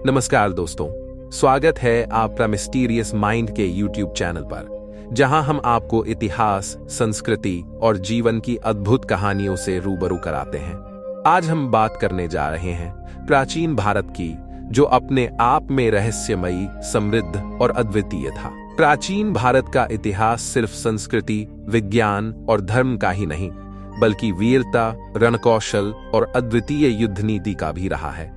नमस्कार दोस्तों, स्वागत है आपका मिस्टीरियस माइंड के YouTube चैनल पर, जहां हम आपको इतिहास, संस्कृति और जीवन की अद्भुत कहानियों से रूबरू कराते हैं। आज हम बात करने जा रहे हैं प्राचीन भारत की, जो अपने आप में रहस्यमयी, समृद्ध और अद्वितीय था। प्राचीन भारत का इतिहास सिर्फ संस्कृति, विज्ञान और धर्म का ही नहीं, बल्कि वीरता, रणकौशल और अद्वितीय युद्ध नीति का भी रहा है।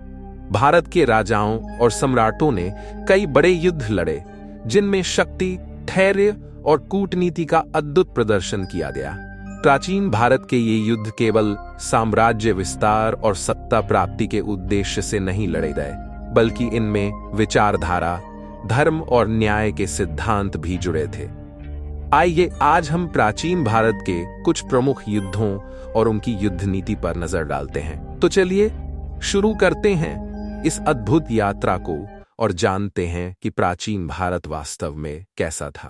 भारत के राजाओं और सम्राटों ने कई बड़े युद्ध लड़े, जिनमें शक्ति, धैर्य और कूटनीति का अद्भुत प्रदर्शन किया गया। प्राचीन भारत के ये युद्ध केवल साम्राज्य विस्तार और सत्ता प्राप्ति के उद्देश्य से नहीं लड़े गए, बल्कि इनमें विचारधारा, धर्म और न्याय के सिद्धांत भी जुड़े थे। आइए आज हम प्राचीन भारत के कुछ प्रमुख युद्धों और उनकी युद्ध नीति पर नजर डालते हैं। तो चलिए शुरू करते हैं इस अद्भुत यात्रा को और जानते हैं कि प्राचीन भारत वास्तव में कैसा था।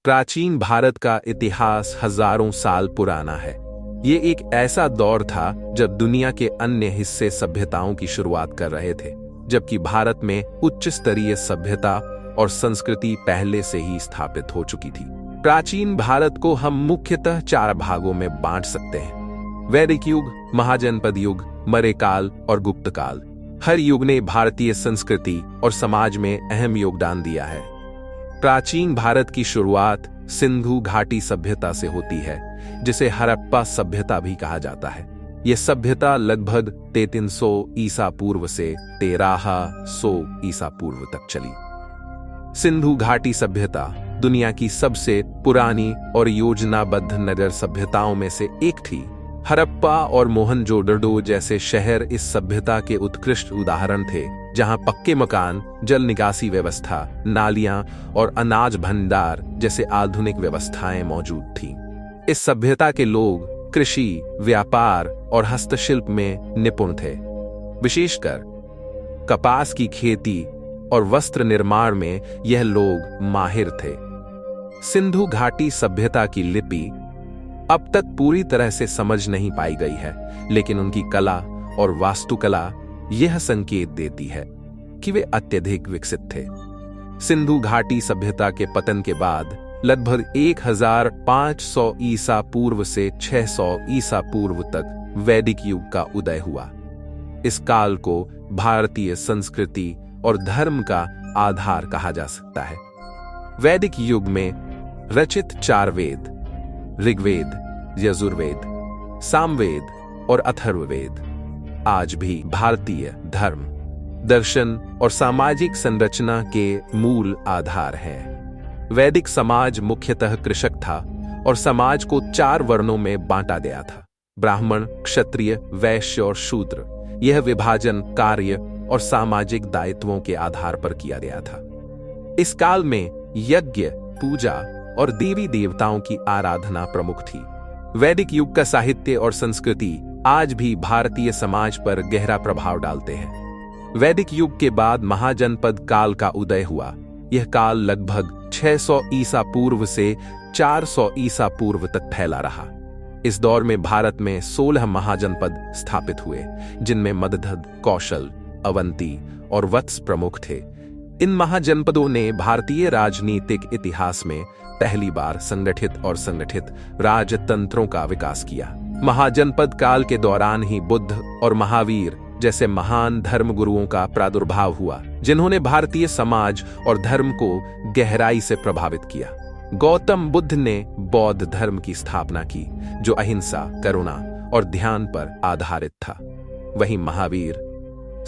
प्राचीन भारत का इतिहास हजारों साल पुराना है। ये एक ऐसा दौर था जब दुनिया के अन्य हिस्से सभ्यताओं की शुरुआत कर रहे थे, जबकि भारत में उच्च स्तरीय सभ्यता और संस्कृति पहले से ही स्थापित हो चुकी थी। प्राचीन भारत को हम मुख्यतः 4 भागों में बांट सकते हैं: वैदिक युग, महाजनपद युग, मौर्यकाल और गुप्त काल। हर युग ने भारतीय संस्कृति और समाज में अहम योगदान दिया है। प्राचीन भारत की शुरुआत सिंधु घाटी सभ्यता से होती है, जिसे हड़प्पा सभ्यता भी कहा जाता है। यह सभ्यता लगभग 3300 ईसा पूर्व से 1300 ईसा पूर्व तक चली। सिंधु घाटी सभ्यता दुनिया की सबसे पुरानी और योजनाबद्ध नगर सभ्यताओं में से एक थी। हड़प्पा और मोहनजोदड़ो जैसे शहर इस सभ्यता के उत्कृष्ट उदाहरण थे, जहां पक्के मकान, जल निकासी व्यवस्था, नालियां और अनाज भंडार जैसे आधुनिक व्यवस्थाएं मौजूद थीं। इस सभ्यता के लोग कृषि, व्यापार और हस्तशिल्प में निपुण थे। विशेषकर कपास की खेती और वस्त्र निर्माण में यह लोग माहिर थे। सिंधु घाटी सभ्यता की लिपि अब तक पूरी तरह से समझ नहीं पाई गई है, लेकिन उनकी कला और वास्तुकला यह संकेत देती है कि वे अत्यधिक विकसित थे। सिंधु घाटी सभ्यता के पतन के बाद लगभग 1500 ईसा पूर्व से 600 ईसा पूर्व तक वैदिक युग का उदय हुआ। इस काल को भारतीय संस्कृति और धर्म का आधार कहा जा सकता है। वैदिक युग में रचित 4 वेद, ऋग्वेद, यजुर्वेद, सामवेद और अथर्ववेद आज भी भारतीय धर्म, दर्शन और सामाजिक संरचना के मूल आधार हैं। वैदिक समाज मुख्यतः कृषक था और समाज को 4 वर्णों में बांटा गया था: ब्राह्मण, क्षत्रिय, वैश्य और शूद्र। यह विभाजन कार्य और सामाजिक दायित्वों के आधार पर किया गया था। इस काल में यज्ञ, पूजा और देवी देवताओं की आराधना प्रमुख थी। वैदिक युग का साहित्य और संस्कृति आज भी भारतीय समाज पर गहरा प्रभाव डालते हैं। वैदिक युग के बाद महाजनपद काल का उदय हुआ। यह काल लगभग 600 ईसा पूर्व से 400 ईसा पूर्व तक फैला रहा। इस दौर में भारत में 16 महाजनपद स्थापित हुए, जिनमें मगध, कौशल, अवंती और वत्स प्रमुख थे। इन महाजनपदों ने भारतीय राजनीतिक इतिहास में पहली बार संगठित राजतंत्रों का विकास किया। महाजनपद काल के दौरान ही बुद्ध और महावीर जैसे महान धर्मगुरुओं का प्रादुर्भाव हुआ, जिन्होंने भारतीय समाज और धर्म को गहराई से प्रभावित किया। गौतम बुद्ध ने बौद्ध धर्म की स्थापना की, जो अहिंसा, करुणा और ध्यान पर आधारित था। वहीं महावीर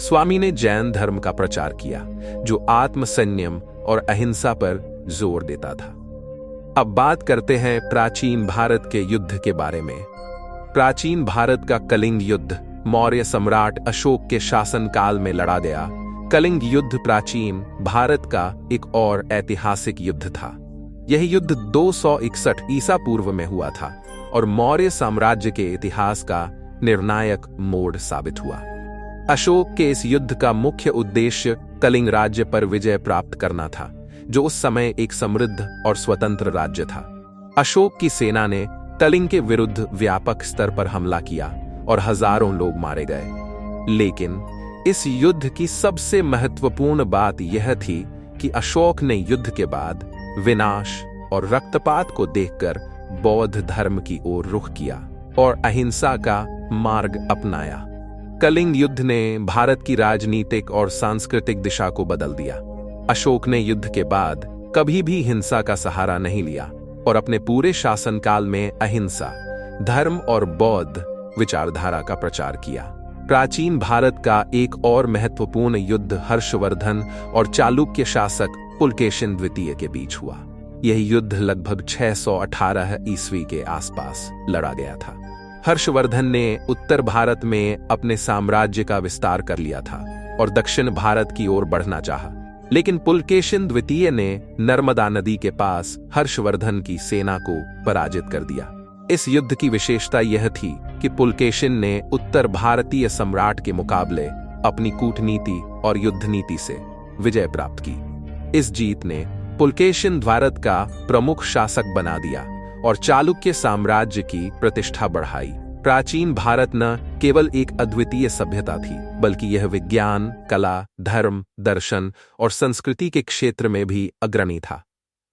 स्वामी ने जैन धर्म का प्रचार किया, जो आत्मसंयम और अहिंसा पर जोर देता था। अब बात करते हैं प्राचीन भारत के युद्ध के बारे में। प्राचीन भारत का कलिंग युद्ध मौर्य सम्राट अशोक के शासनकाल में लड़ा गया। कलिंग युद्ध प्राचीन भारत का एक और ऐतिहासिक युद्ध था। यह युद्ध 261 ईसा पूर्व में हुआ था और मौर्य साम्राज्य के इतिहास का निर्णायक मोड़ साबित हुआ। अशोक के इस युद्ध का मुख्य उद्देश्य कलिंग राज्य पर विजय प्राप्त करना था, जो उस समय एक समृद्ध और स्वतंत्र राज्य था। अशोक की सेना ने कलिंग के विरुद्ध व्यापक स्तर पर हमला किया और हजारों लोग मारे गए। लेकिन इस युद्ध की सबसे महत्वपूर्ण बात यह थी कि अशोक ने युद्ध के बाद विनाश और रक्तपात को देखकर बौद्ध धर्म की ओर रुख किया और अहिंसा का मार्ग अपनाया। कलिंग युद्ध ने भारत की राजनीतिक और सांस्कृतिक दिशा को बदल दिया। अशोक ने युद्ध के बाद कभी भी हिंसा का सहारा नहीं लिया और अपने पूरे शासनकाल में अहिंसा, धर्म और बौद्ध विचारधारा का प्रचार किया। प्राचीन भारत का एक और महत्वपूर्ण युद्ध हर्षवर्धन और चालुक्य शासक पुलकेशिन द्वितीय के बीच हुआ। यह युद्ध लगभग 618 ईस्वी के आसपास लड़ा गया था। हर्षवर्धन ने उत्तर भारत में अपने साम्राज्य का विस्तार कर लिया था और दक्षिण भारत की ओर बढ़ना चाहा, लेकिन पुलकेशिन द्वितीय ने नर्मदा नदी के पास हर्षवर्धन की सेना को पराजित कर दिया। इस युद्ध की विशेषता यह थी कि पुलकेशिन ने उत्तर भारतीय सम्राट के मुकाबले अपनी कूटनीति और युद्ध नीति से विजय प्राप्त की। इस जीत ने पुलकेशिन भारत का प्रमुख शासक बना दिया और चालुक्य साम्राज्य की प्रतिष्ठा बढ़ाई। प्राचीन भारत न केवल एक अद्वितीय सभ्यता थी, बल्कि यह विज्ञान, कला, धर्म, दर्शन और संस्कृति के क्षेत्र में भी अग्रणी था।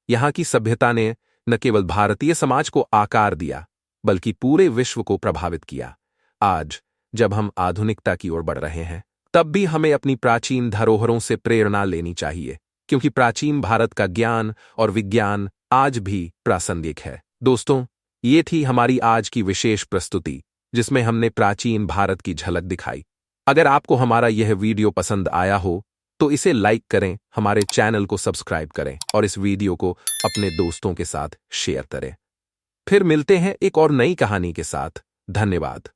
यहाँ की सभ्यता ने न केवल भारतीय समाज को आकार दिया, बल्कि पूरे विश्व को प्रभावित किया। आज जब हम आधुनिकता की ओर बढ़ रहे हैं, तब भी हमें अपनी प्राचीन धरोहरों से प्रेरणा लेनी चाहिए, क्योंकि प्राचीन भारत का ज्ञान और विज्ञान आज भी प्रासंगिक है। दोस्तों, ये थी हमारी आज की विशेष प्रस्तुति, जिसमें हमने प्राचीन भारत की झलक दिखाई। अगर आपको हमारा यह वीडियो पसंद आया हो तो इसे लाइक करें, हमारे चैनल को सब्सक्राइब करें और इस वीडियो को अपने दोस्तों के साथ शेयर करें। फिर मिलते हैं एक और नई कहानी के साथ। धन्यवाद।